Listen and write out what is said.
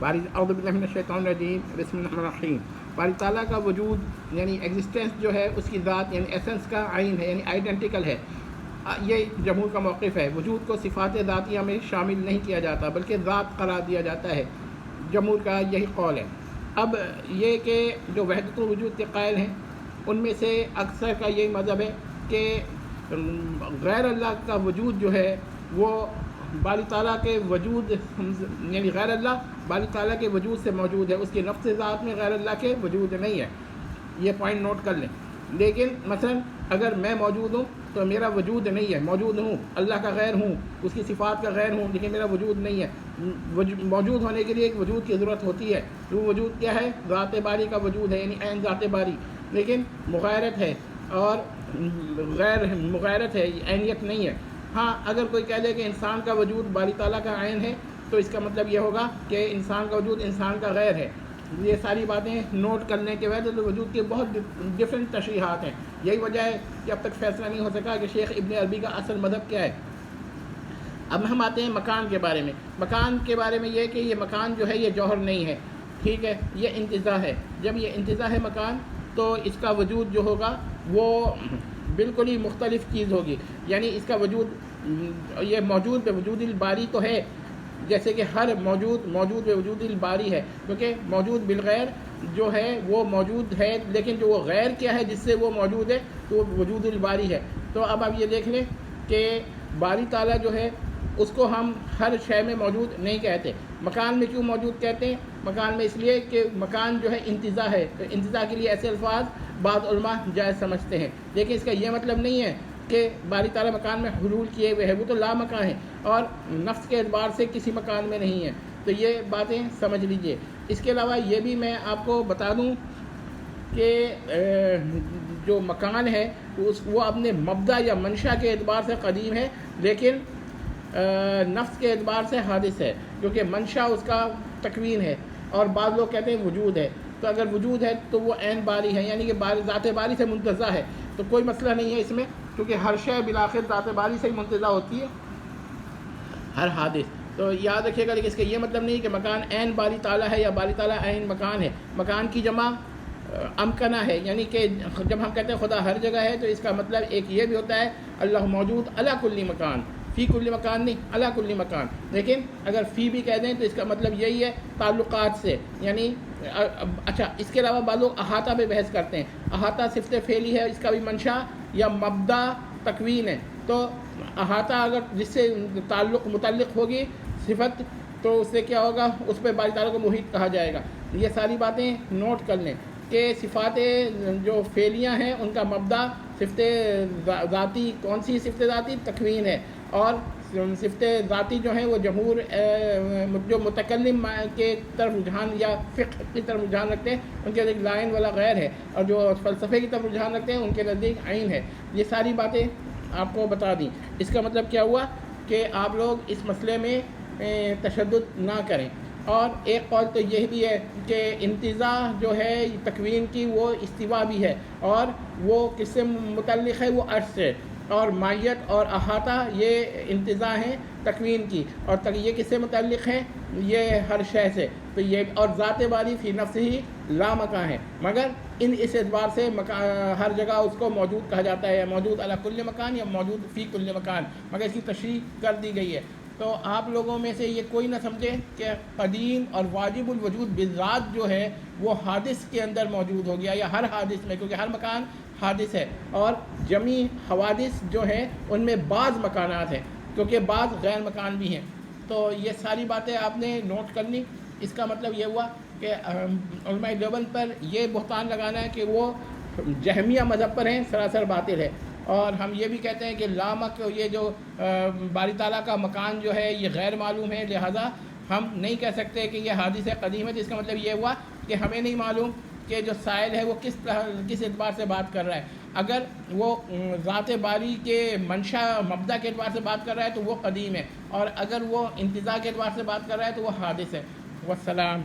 باری اعوذ باللہ من الشیطان الرجیم بسم اللہ الرحمن الرحیم. باری تعالیٰ کا وجود یعنی ایگزسٹنس جو ہے اس کی ذات یعنی ایسنس کا عین ہے، یعنی آئیڈینٹیکل ہے. یہ جمہور کا موقف ہے. وجود کو صفات ذاتیہ میں شامل نہیں کیا جاتا بلکہ ذات قرار دیا جاتا ہے. جمہور کا یہی قول ہے. اب یہ کہ جو وحدت الوجود کے قائل ہیں ان میں سے اکثر کا یہی مذہب ہے کہ غیر اللہ کا وجود جو ہے وہ باری تعالیٰ کے وجود یعنی غیر اللہ باری تعالیٰ کے وجود سے موجود ہے، اس کی نفس ذات میں غیر اللہ کے وجود نہیں ہے. یہ پوائنٹ نوٹ کر لیں. لیکن مثلا اگر میں موجود ہوں تو میرا وجود نہیں ہے، موجود ہوں، اللہ کا غیر ہوں، اس کی صفات کا غیر ہوں، لیکن میرا وجود نہیں ہے. موجود ہونے کے لیے ایک وجود کی ضرورت ہوتی ہے. وہ وجود کیا ہے؟ ذات باری کا وجود ہے، یعنی عین ذات باری، لیکن مغایرت ہے اور غیر مغایرت ہے، عینیت نہیں ہے. ہاں اگر کوئی کہہ دے کہ انسان کا وجود باری تعالیٰ کا عین ہے تو اس کا مطلب یہ ہوگا کہ انسان کا وجود انسان کا غیر ہے. یہ ساری باتیں نوٹ کرنے کے بعد وجود کے بہت ڈفرینٹ تشریحات ہیں. یہی وجہ ہے کہ اب تک فیصلہ نہیں ہو سکا کہ شیخ ابن عربی کا اصل مذہب کیا ہے. اب ہم آتے ہیں مکان کے بارے میں. مکان کے بارے میں یہ کہ یہ مکان جو ہے یہ جوہر نہیں ہے، ٹھیک ہے، یہ انتزاع ہے. جب یہ انتزاع ہے مکان تو اس کا وجود جو ہوگا وہ بالکل ہی مختلف چیز ہوگی. یعنی اس کا وجود یہ موجود وجود الباری تو ہے، جیسے کہ ہر موجود وجود الباری ہے، کیونکہ موجود بالغیر جو ہے وہ موجود ہے، لیکن جو وہ غیر کیا ہے جس سے وہ موجود ہے تو وہ وجود الباری ہے. تو اب آپ یہ دیکھ لیں کہ باری تعالیٰ جو ہے اس کو ہم ہر شے میں موجود نہیں کہتے. مکان میں کیوں موجود کہتے ہیں؟ مکان میں اس لیے کہ مکان جو ہے انتزاع ہے، تو انتزاع کے لیے ایسے الفاظ بعض علماء جائز سمجھتے ہیں. لیکن اس کا یہ مطلب نہیں ہے کہ باری تعالیٰ مکان میں حلول کیے ہوئے ہے، وہ تو لا مکان ہے اور نفس کے اعتبار سے کسی مکان میں نہیں ہے. تو یہ باتیں سمجھ لیجئے. اس کے علاوہ یہ بھی میں آپ کو بتا دوں کہ جو مکان ہے وہ اپنے مبدا یا منشا کے اعتبار سے قدیم ہے، لیکن نفس کے اعتبار سے حادث ہے، کیونکہ منشا اس کا تکوین ہے. اور بعض لوگ کہتے ہیں وجود ہے. تو اگر وجود ہے تو وہ عین باری ہے، یعنی کہ ذات باری سے منتزع ہے. تو کوئی مسئلہ نہیں ہے اس میں، کیونکہ ہر شے بالآخر ذات باری سے ہی منتزع ہوتی ہے، ہر حادث. تو یاد رکھیے گا. لیکن اس کا یہ مطلب نہیں کہ مکان عین باری تعالیٰ ہے یا باری تعالیٰ عین مکان ہے. مکان کی جمع امکنہ ہے، یعنی کہ جب ہم کہتے ہیں خدا ہر جگہ ہے تو اس کا مطلب ایک یہ بھی ہوتا ہے اللہ موجود علی کل مکان، فی کل مکان نہیں، علی کل مکان. لیکن اگر فی بھی کہہ دیں تو اس کا مطلب یہی ہے تعلقات سے. یعنی اچھا، اس کے علاوہ بعض لوگ احاطہ پہ بحث کرتے ہیں. احاطہ صفت فعلی ہے، اس کا بھی منشا یا مبدا تکوین ہے. تو احاطہ اگر جس سے متعلق ہوگی صفت تو اس سے کیا ہوگا؟ اس پہ باری تعالیٰ کو محیط کہا جائے گا. یہ ساری باتیں نوٹ کر لیں کہ صفات جو فعلیاں ہیں ان کا مبدا صفت ذاتی. کون سی صفت ذاتی؟ تکوین ہے. اور صفت ذاتی جو ہیں وہ جمہور جو متکلم کے طرف رجحان یا فقہ کی طرف رجحان رکھتے ہیں ان کے نزدیک لائن والا غیر ہے، اور جو فلسفے کی طرف رجحان رکھتے ہیں ان کے نزدیک عین ہے. یہ ساری باتیں آپ کو بتا دیں. اس کا مطلب کیا ہوا کہ آپ لوگ اس مسئلے میں تشدد نہ کریں. اور ایک قول تو یہ بھی ہے کہ انتزاع جو ہے تکوین کی وہ استوا بھی ہے، اور وہ کس سے متعلق ہے؟ وہ عرش سے. اور مائیت اور احاطہ یہ انتزاع ہیں تکوین کی، اور یہ کس سے متعلق ہے؟ یہ ہر شے سے. تو یہ اور ذات باری فی نفس ہی لا مکان ہے، مگر اس اعتبار سے ہر جگہ اس کو موجود کہا جاتا ہے، موجود علی کل مکان یا موجود فی کل مکان، مگر اس کی تشریح کر دی گئی ہے. تو آپ لوگوں میں سے یہ کوئی نہ سمجھے کہ قدیم اور واجب الوجود بالذات جو ہے وہ حادث کے اندر موجود ہو گیا یا ہر حادث میں، کیونکہ ہر مکان حادث ہے. اور جمی حوادث جو ہیں ان میں بعض مکانات ہیں، کیونکہ بعض غیر مکان بھی ہیں. تو یہ ساری باتیں آپ نے نوٹ کر لی. اس کا مطلب یہ ہوا کہ علماء دیوبند پر یہ بہتان لگانا ہے کہ وہ جہمیہ مذہب پر ہیں سراسر باطل ہے. اور ہم یہ بھی کہتے ہیں کہ لامک یہ جو باری تعالیٰ کا مکان جو ہے یہ غیر معلوم ہے، لہذا ہم نہیں کہہ سکتے کہ یہ حادث قدیم ہے. جس کا مطلب یہ ہوا کہ ہمیں نہیں معلوم کہ جو سائل ہے وہ کس اعتبار سے بات کر رہا ہے. اگر وہ ذات باری کے منشا مبدا کے اعتبار سے بات کر رہا ہے تو وہ قدیم ہے، اور اگر وہ انتزاع کے اعتبار سے بات کر رہا ہے تو وہ حادث ہے. والسلام.